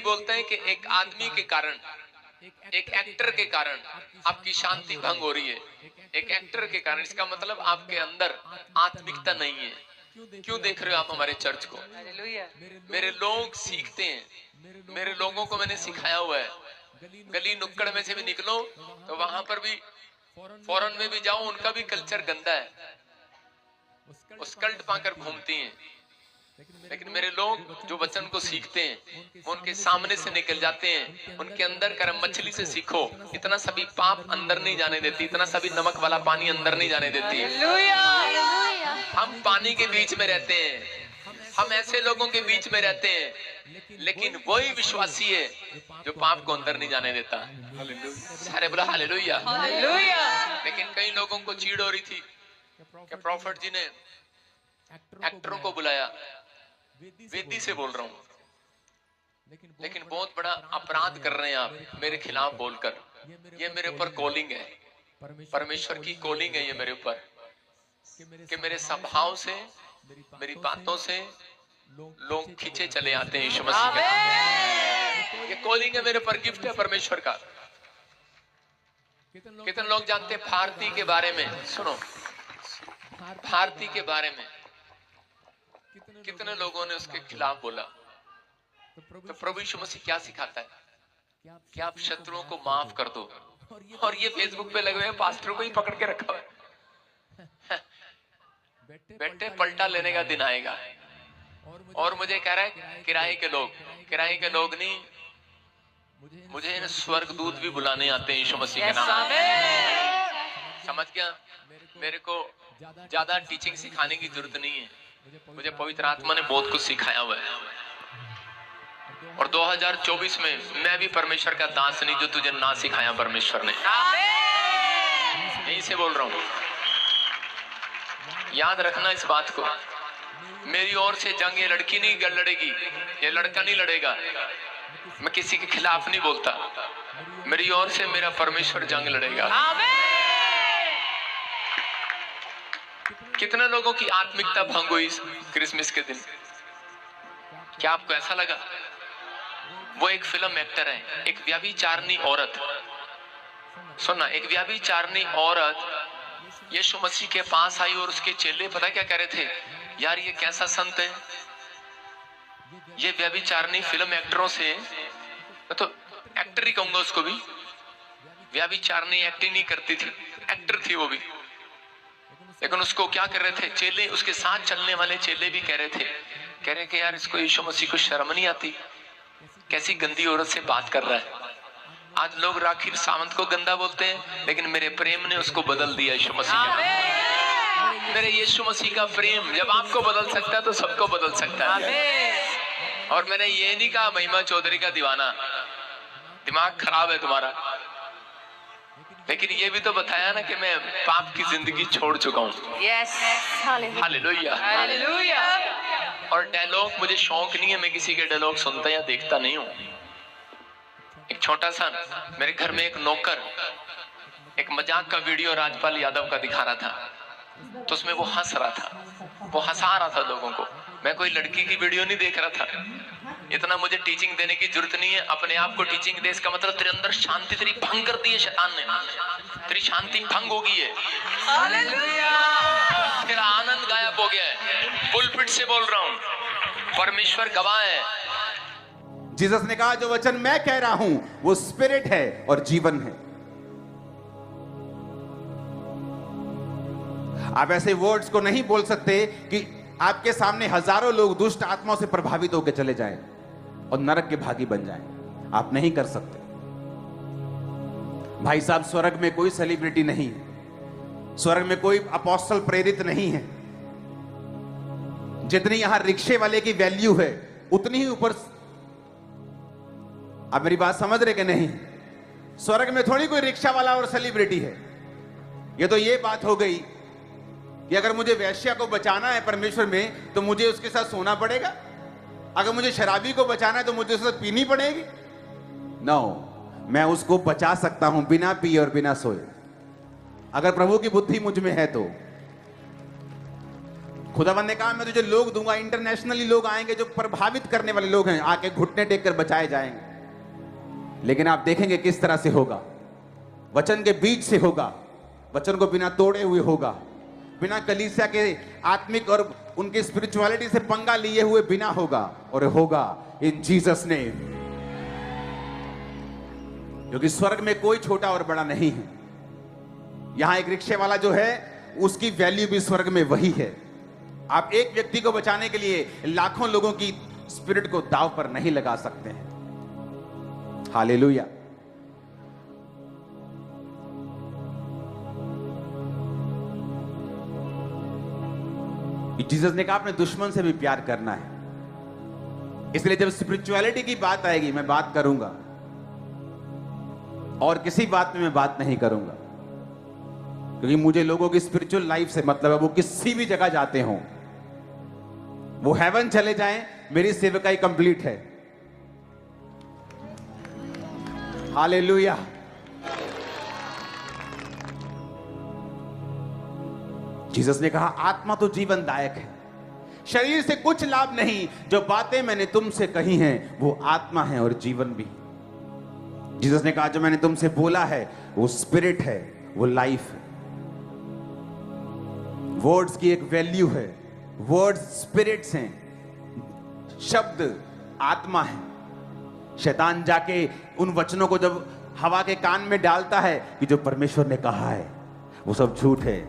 बोलते हैं कि एक आदमी के कारण, एक एक्टर के कारण आपकी शांति भंग हो रही है, एक एक्टर के कारण। इसका मतलब आपके अंदर आत्मिकता नहीं है। क्यों देख रहे हो आप हमारे चर्च को? मेरे लोग सीखते हैं, मेरे लोगों को मैंने सिखाया हुआ है, गली नुक्कड़ में से भी निकलो तो वहां पर भी, फॉरेन में भी जाओ, उनका भी कल्चर गंदा है, वो स्कर्ट पाकर घूमती हैं। लेकिन मेरे लोग जो वचन को सीखते हैं वो उनके सामने से निकल जाते हैं। उनके अंदर कर, मछली से सीखो, इतना सभी पाप अंदर नहीं जाने देती, इतना सभी नमक वाला पानी अंदर नहीं जाने देती। हम पानी के बीच में रहते हैं, हम ऐसे लोगों के बीच में रहते हैं, लेकिन वही विश्वासी है जो पाप को अंदर नहीं जाने देता। सारे बोला हालेलुया। लेकिन कई लोगों को चीड़ हो रही थी कि प्रॉफिट जी ने एक्टरों को बुलाया, वेदी से बोल रहा हूं, लेकिन बहुत बड़ा अपराध कर रहे हैं आप मेरे खिलाफ बोलकर। ये मेरे ऊपर कॉलिंग है, परमेश्वर की कॉलिंग है ये मेरे ऊपर, कि मेरे स्वभाव से, मेरी बातों से लोग खींचे चले आते हैं यीशु मसीह के। ये कॉलिंग है मेरे पर, गिफ्ट है परमेश्वर का। कितने लोग जानते हैं भारती के बारे में? सुनो, भारती के बारे में कितने लोगों ने उसके खिलाफ बोला। तो प्रभु यीशु मसीह क्या सिखाता है कि आप शत्रुओं को माफ कर दो, और ये फेसबुक पे लगे हुए पास्टरों को ही पकड़ के रखा हुआ है। बेटे पलटा लेने का दिन आएगा। और मुझे कह रहा है किराए के लोग नहीं, मुझे स्वर्गदूत भी बुलाने आते हैं यीशु मसीह के नाम। समझ गया? मेरे को ज्यादा टीचिंग सिखाने की जरूरत नहीं है, मुझे पवित्र आत्मा ने बहुत कुछ सिखाया हुआ है। और 2024 में मैं भी परमेश्वर का दास नहीं जो तुझे ना सिखाया परमेश्वर ने। यहीं से बोल रहा हूं, याद रखना इस बात को। मेरी ओर से जंग ये लड़की नहीं लड़ेगी, ये लड़का नहीं लड़ेगा। मैं किसी के खिलाफ नहीं बोलता, मेरी ओर से मेरा परमेश्वर जंग लड़ेगा। कितने लोगों की आत्मिकता भंग हुई क्रिसमस के दिन? क्या आपको ऐसा लगा? वो एक फिल्म एक्टर है, एक व्यभिचारिणी औरत। सुनना, एक व्यभिचारिणी औरत यीशु मसीह के पास आई और उसके चेले पता क्या कह रहे थे? यार ये कैसा संत है, ये व्यभिचारिणी फिल्म एक्टरों से, तो एक्टर ही कहूंगा उसको भी, व्यभिचारिणी एक्टिंग नहीं करती थी, एक्टर थी वो भी। लेकिन उसको क्या कर रहे थे चेले, उसके साथ चलने वाले चेले भी कह रहे कि यार इसको यीशु मसीह को शर्म नहीं आती, कैसी गंदी औरत से बात कर रहा है। आज लोग राखी सावंत को गंदा बोलते हैं, लेकिन मेरे प्रेम ने उसको बदल दिया यीशु मसीह का। मेरे यीशु मसीह का प्रेम जब आपको बदल सकता है तो सबको बदल सकता है। और मैंने ये नहीं कहा महिमा चौधरी का दीवाना, दिमाग खराब है तुम्हारा, लेकिन ये भी तो बताया ना कि मैं पाप की जिंदगी छोड़ चुका हूँ। हालेलुया। और डायलॉग मुझे शौक नहीं है, मैं किसी के डायलॉग सुनता या देखता नहीं हूँ। एक छोटा सा, मेरे घर में एक नौकर एक मजाक का वीडियो राजपाल यादव का दिखा रहा था, तो उसमें वो हंस रहा था, वो हंसा रहा था लोगों को। मैं कोई लड़की की वीडियो नहीं देख रहा था। इतना मुझे टीचिंग देने की जरूरत नहीं है, अपने आप को टीचिंग दे। इसका मतलब तेरे अंदर शांति तेरी भंग कर दी है शैतान ने, तेरी शांति भंग हो गई है, तेरा आनंद गायब हो गया है। पुलपिट से बोल रहा हूँ, परमेश्वर गवाह है। जीसस ने कहा जो वचन मैं कह रहा हूं वो स्पिरिट है और जीवन है। आप ऐसे वर्ड्स को नहीं बोल सकते कि आपके सामने हजारों लोग दुष्ट आत्माओं से प्रभावित होकर चले जाएं और नरक के भागी बन जाएं। आप नहीं कर सकते। भाई साहब, स्वर्ग में कोई सेलिब्रिटी नहीं है, स्वर्ग में कोई अपोस्टल प्रेरित नहीं है। जितनी यहां रिक्शे वाले की वैल्यू है उतनी ही ऊपर। आप मेरी बात समझ रहे कि नहीं? स्वर्ग में थोड़ी कोई रिक्शा वाला और सेलिब्रिटी है। ये तो ये बात हो गई कि अगर मुझे वैश्या को बचाना है परमेश्वर में तो मुझे उसके साथ सोना पड़ेगा, अगर मुझे शराबी को बचाना है तो मुझे उसके साथ पीनी पड़ेगी। नो, मैं उसको बचा सकता हूं बिना पिए और बिना सोए, अगर प्रभु की बुद्धि मुझ में है तो। खुदावंद ने कहा मैं तुझे लोग दूंगा, इंटरनेशनली लोग आएंगे जो प्रभावित करने वाले लोग हैं, आके घुटने टेक कर बचाए जाएंगे। लेकिन आप देखेंगे किस तरह से होगा, वचन के बीच से होगा, वचन को बिना तोड़े हुए होगा, बिना कलीसिया के आत्मिक और उनकी स्पिरिचुअलिटी से पंगा लिए हुए बिना होगा, और होगा इन जीसस नेम। क्योंकि स्वर्ग में कोई छोटा और बड़ा नहीं है। यहां एक रिक्शे वाला जो है उसकी वैल्यू भी स्वर्ग में वही है। आप एक व्यक्ति को बचाने के लिए लाखों लोगों की स्पिरिट को दांव पर नहीं लगा सकते हैं। हालेलुया। जीसस ने कहा अपने दुश्मन से भी प्यार करना है। इसलिए जब स्पिरिचुअलिटी की बात आएगी मैं बात करूंगा, और किसी बात में मैं बात नहीं करूंगा, क्योंकि मुझे लोगों की स्पिरिचुअल लाइफ से मतलब है वो किसी भी जगह जाते हों, वो हेवन चले जाएं, मेरी सेवकाई कंप्लीट है। हालेलुया। जीसस ने कहा आत्मा तो जीवनदायक है, शरीर से कुछ लाभ नहीं। जो बातें मैंने तुमसे कही हैं वो आत्मा है और जीवन भी। जीसस ने कहा जो मैंने तुमसे बोला है वो स्पिरिट है, वो लाइफ है। वर्ड्स की एक वैल्यू है, वर्ड्स स्पिरिट्स हैं, शब्द आत्मा है। शैतान जाके उन वचनों को जब हवा के कान में डालता है कि जो परमेश्वर ने कहा है वो सब झूठ है,